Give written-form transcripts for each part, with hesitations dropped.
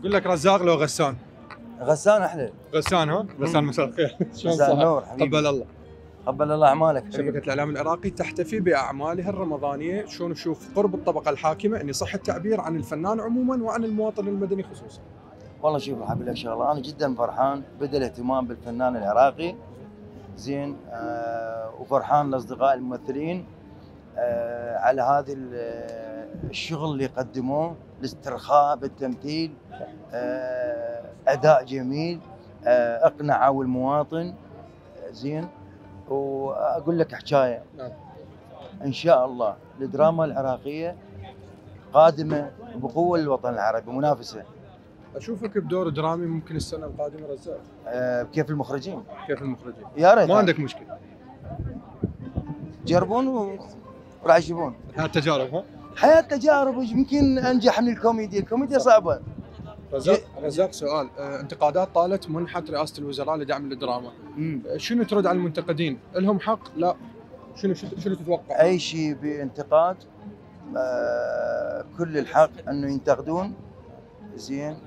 يقول لك رزاق لو غسان. غسان احلى. غسان ها؟ غسان مساء الخير. شلون مساء صحة؟ النور حبيبي. قبل الله. قبل الله اعمالك حبيبي. شبكة الإعلام العراقي تحتفي بأعمالها الرمضانية، شلون تشوف قرب الطبقة الحاكمة أن يصح التعبير عن الفنان عموما وعن المواطن المدني خصوصا؟ والله شوف راح اقول لك شغله، انا جدا فرحان بدا الاهتمام بالفنان العراقي زين. وفرحان لاصدقاء الممثلين على هذا الشغل اللي قدموه، الاسترخاء بالتمثيل، اداء جميل، اقنعوا المواطن زين. واقول لك حكايه، نعم. ان شاء الله الدراما العراقيه قادمه بقوه للوطن العربي، منافسه. أشوفك بدور درامي ممكن السنة القادمة رزاق. كيف المخرجين؟ كيف المخرجين؟ يا ريت ما عندك مشكلة. يجربون وراح يشوفون. هاي التجارب ها؟ حياة تجارب، يمكن انجح من الكوميديا، الكوميديا صعبه. رزاق سؤال، انتقادات طالت منحة رئاسة الوزراء لدعم الدراما. شنو ترد على المنتقدين؟ لهم حق؟ لا. شنو تتوقع؟ اي شيء بانتقاد كل الحق انه ينتقدون زين.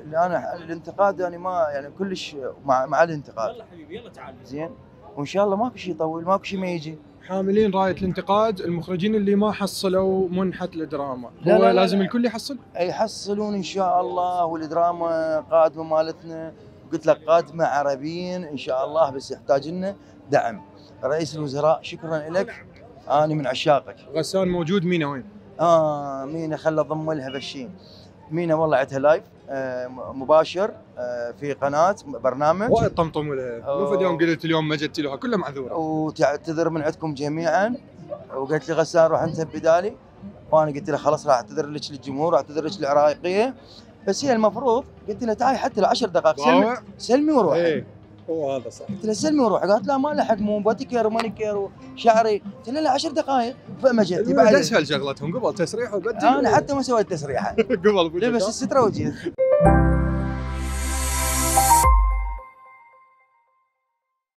انا الانتقاد يعني ما يعني كلش مع الانتقاد. يلا حبيبي يلا تعال زين. وان شاء الله ماكو شيء يطول، ماكو شيء ما يجي. حاملين راية الانتقاد المخرجين اللي ما حصلوا منحة الدراما، لا هو لا لا لازم لا. الكل يحصل؟ يحصلون ان شاء الله، والدراما قادمه مالتنا، قلت لك قادمه عربيين ان شاء الله، بس يحتاج لنا دعم. رئيس الوزراء شكرا لك، انا من عشاقك. غسان موجود، مينا وين؟ مينا خلى اضم لها بالشيء. مينا والله عندها لايف مباشر في قناه برنامج. وايد طمطموا لها، مو فد يوم قلت اليوم ما جت لها، كلها معذوره. وتعتذر من عندكم جميعا، وقالت لي غسان روح انت بدالي، وانا قلت لها خلاص راح اعتذر لك للجمهور، اعتذر لك العراقيه، بس هي المفروض قلت لها تعالي حتى ل 10 دقائق سلمي وروحي. ايه هو هذا صح. قلت لها سلمي وروحي، قالت لا ما لحق، مو باتيكير ومانيكير وشعري. قلت لها لا 10 دقائق، فما جت بعد اسهل شغلتهم قبل تسريح وبدل. انا حتى ما سويت تسريحه قبل لبس الستره وجيت.